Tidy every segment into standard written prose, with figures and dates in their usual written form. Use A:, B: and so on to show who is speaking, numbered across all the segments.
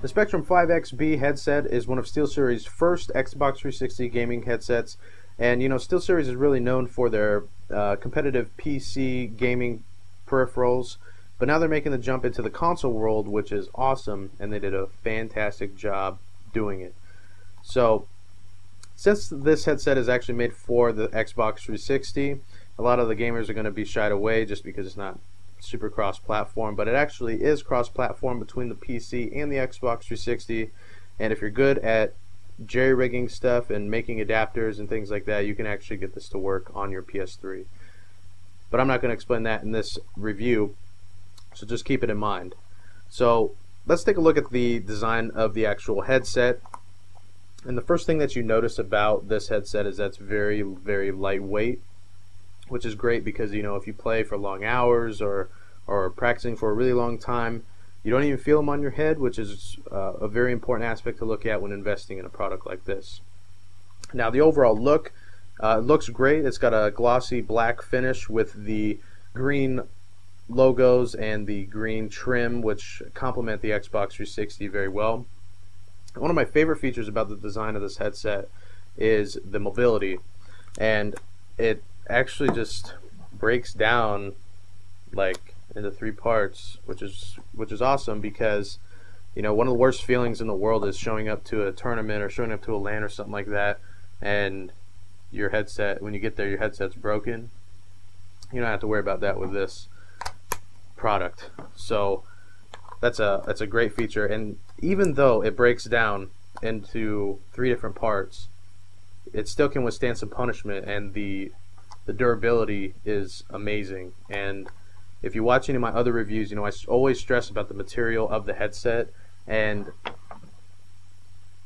A: The Spectrum 5XB headset is one of Steelseries' first Xbox 360 gaming headsets, and you know, Steelseries is really known for their competitive PC gaming peripherals, but now they're making the jump into the console world, which is awesome, and they did a fantastic job doing it. So, since this headset is actually made for the Xbox 360, a lot of the gamers are going to be shied away just because it's not super cross-platform, but it actually is cross-platform between the PC and the Xbox 360, and if you're good at jerry-rigging stuff and making adapters and things like that, you can actually get this to work on your PS3. But I'm not going to explain that in this review, so just keep it in mind. So let's take a look at the design of the actual headset. And the first thing that you notice about this headset is that it's very, very lightweight, which is great because, you know, if you play for long hours or practicing for a really long time, you don't even feel them on your head, which is a very important aspect to look at when investing in a product like this. Now, the overall look looks great. It's got a glossy black finish with the green logos and the green trim, which complement the Xbox 360 very well. One of my favorite features about the design of this headset is the mobility, and it actually just breaks down like into 3 parts, which is awesome because, you know, one of the worst feelings in the world is showing up to a tournament or showing up to a LAN or something like that, and your headset, when you get there, your headset's broken. You don't have to worry about that with this product. So that's a great feature, and even though it breaks down into 3 different parts, it still can withstand some punishment, and the durability is amazing. And if you watch any of my other reviews, you know I always stress about the material of the headset, and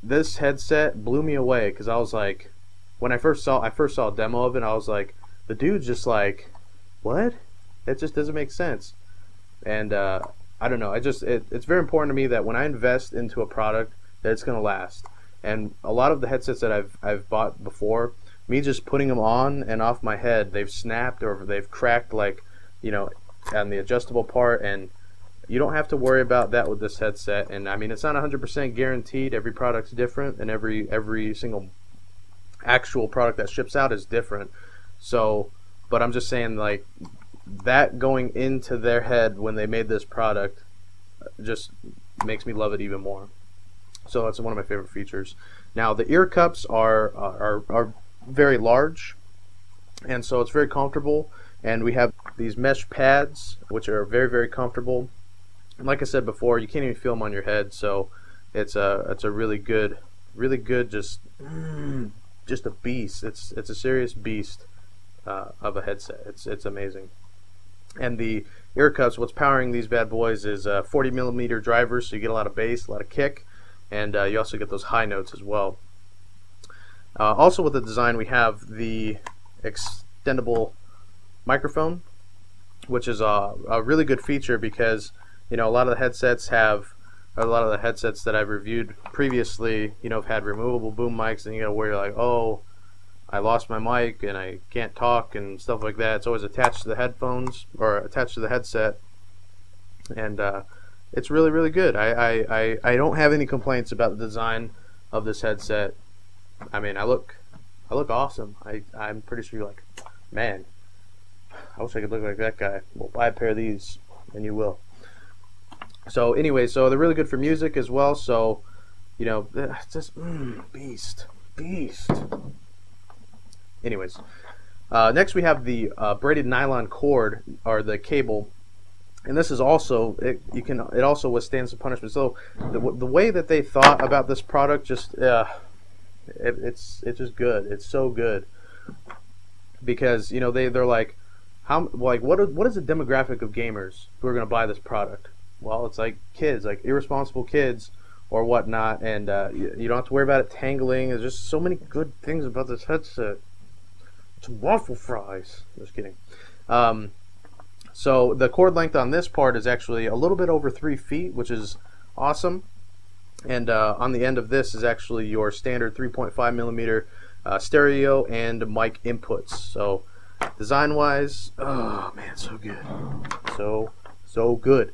A: this headset blew me away because I was like, when I first saw a demo of it, I was like, the dude's just like, what? It just doesn't make sense. And I don't know, it's very important to me that when I invest into a product that it's going to last. And a lot of the headsets that I've bought before, me just putting them on and off my head, they've snapped or they've cracked, like, you know, on the adjustable part, and you don't have to worry about that with this headset. And I mean, it's not 100% guaranteed. Every product's different, and every single actual product that ships out is different. So, but I'm just saying, like, that going into their head when they made this product just makes me love it even more. So that's one of my favorite features. Now, the ear cups are very large, and so it's very comfortable, and we have these mesh pads which are very, very comfortable, and like I said before, you can't even feel them on your head, so it's a really good just a beast. It's a serious beast of a headset. It's amazing. And the ear cups, what's powering these bad boys is 40mm drivers, so you get a lot of bass, a lot of kick, and you also get those high notes as well. Also with the design, we have the extendable microphone, which is a really good feature because, you know, a lot of the headsets that I've reviewed previously, you know, have had removable boom mics, and you gotta worry like, oh, I lost my mic and I can't talk and stuff like that. It's always attached to the headphones or attached to the headset, and it's really, really good. I don't have any complaints about the design of this headset. I mean, I look awesome. I'm pretty sure you're like, man, I wish I could look like that guy. Well, buy a pair of these and you will. So anyway, so they're really good for music as well. So, you know, it's just beast. Anyways, next we have the braided nylon cord, or the cable, and this is also it also withstands the punishment. So the way that they thought about this product, just it's just good. It's so good because, you know, they're like, what is the demographic of gamers who are going to buy this product? Well, it's like kids, like irresponsible kids or whatnot, and you don't have to worry about it tangling. There's just so many good things about this headset. It's waffle fries. Just kidding. So the cord length on this part is actually a little bit over 3 feet, which is awesome. And on the end of this is actually your standard 3.5mm stereo and mic inputs. So design-wise, oh man, so good, so good.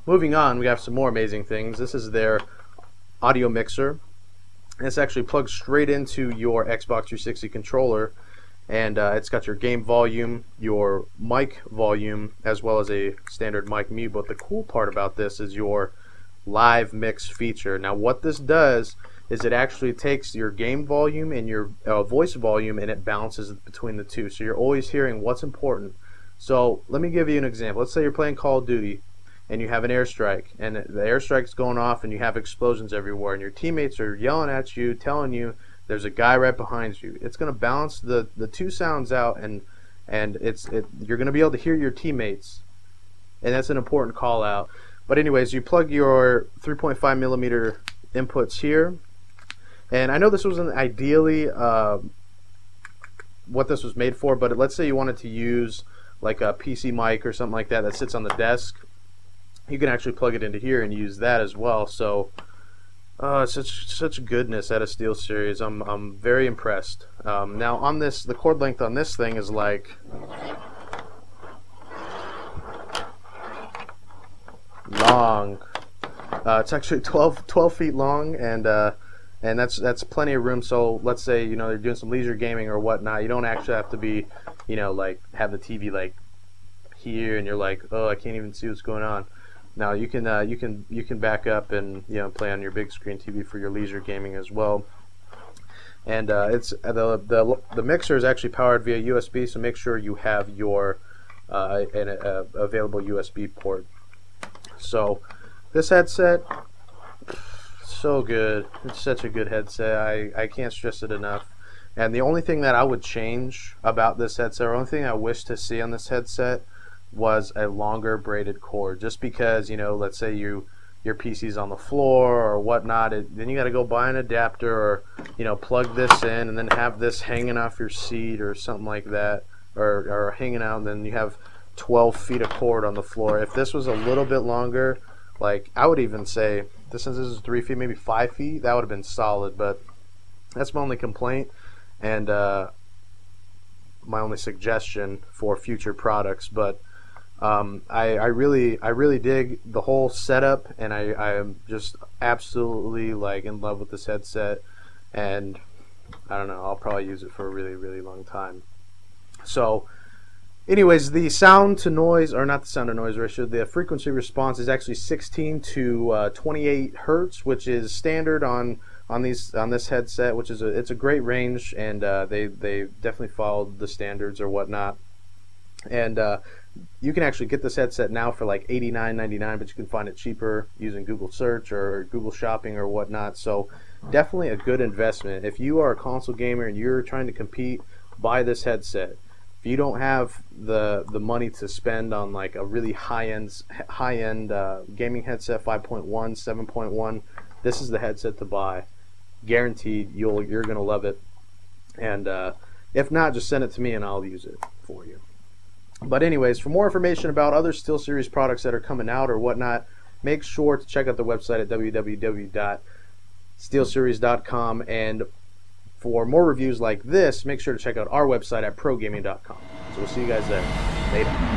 A: moving on, we have some more amazing things. This is their audio mixer. This actually plugs straight into your Xbox 360 controller, and it's got your game volume, your mic volume, as well as a standard mic mute. But the cool part about this is your live mix feature. Now what this does is it actually takes your game volume and your voice volume and it balances between the two, so you're always hearing what's important. So let me give you an example. Let's say you're playing Call of Duty and you have an airstrike, and the airstrike's going off and you have explosions everywhere, and your teammates are yelling at you, telling you there's a guy right behind you. It's going to balance the two sounds out, and you're going to be able to hear your teammates, and that's an important call out. But anyways, you plug your 3.5 millimeter inputs here, and I know this wasn't ideally what this was made for, but let's say you wanted to use like a PC mic or something like that that sits on the desk. You can actually plug it into here and use that as well. So such goodness out of Steelseries. I'm very impressed. Now on this, the cord length on this thing is like long. It's actually 12 feet long, and that's plenty of room. So let's say you're doing some leisure gaming or whatnot. You don't actually have to be like have the TV like here and you're like, oh, I can't even see what's going on. Now you can back up and play on your big screen TV for your leisure gaming as well. And it's the mixer is actually powered via USB, so make sure you have your available USB port. So this headset, so good. It's such a good headset. I can't stress it enough. And the only thing that I would change about this headset, or only thing I wish to see on this headset, was a longer braided cord. Just because let's say your PC's on the floor or whatnot, then you got to go buy an adapter or plug this in and then have this hanging off your seat or something like that, or hanging out, and then you have 12 feet of cord on the floor. If this was a little bit longer, like I would even say since this is 3 feet, maybe 5 feet, that would have been solid. But that's my only complaint, and my only suggestion for future products. But I really dig the whole setup, and I am just absolutely like in love with this headset, and I don't know, I'll probably use it for a really long time. So anyways, the sound to noise, or not the sound to noise ratio, the frequency response is actually 16 to 28 hertz, which is standard on this headset, which is it's a great range, and they definitely followed the standards or whatnot. And you can actually get this headset now for like $89.99, but you can find it cheaper using Google Search or Google Shopping or whatnot. So definitely a good investment. If you are a console gamer and you're trying to compete, buy this headset. If you don't have the money to spend on like a really high-end gaming headset, 5.1, 7.1, this is the headset to buy. Guaranteed, you're gonna love it. And if not, just send it to me and I'll use it for you. But anyways, for more information about other Steelseries products that are coming out or whatnot, make sure to check out the website at www.steelseries.com. And for more reviews like this, make sure to check out our website at progaming.com. So we'll see you guys there. Later.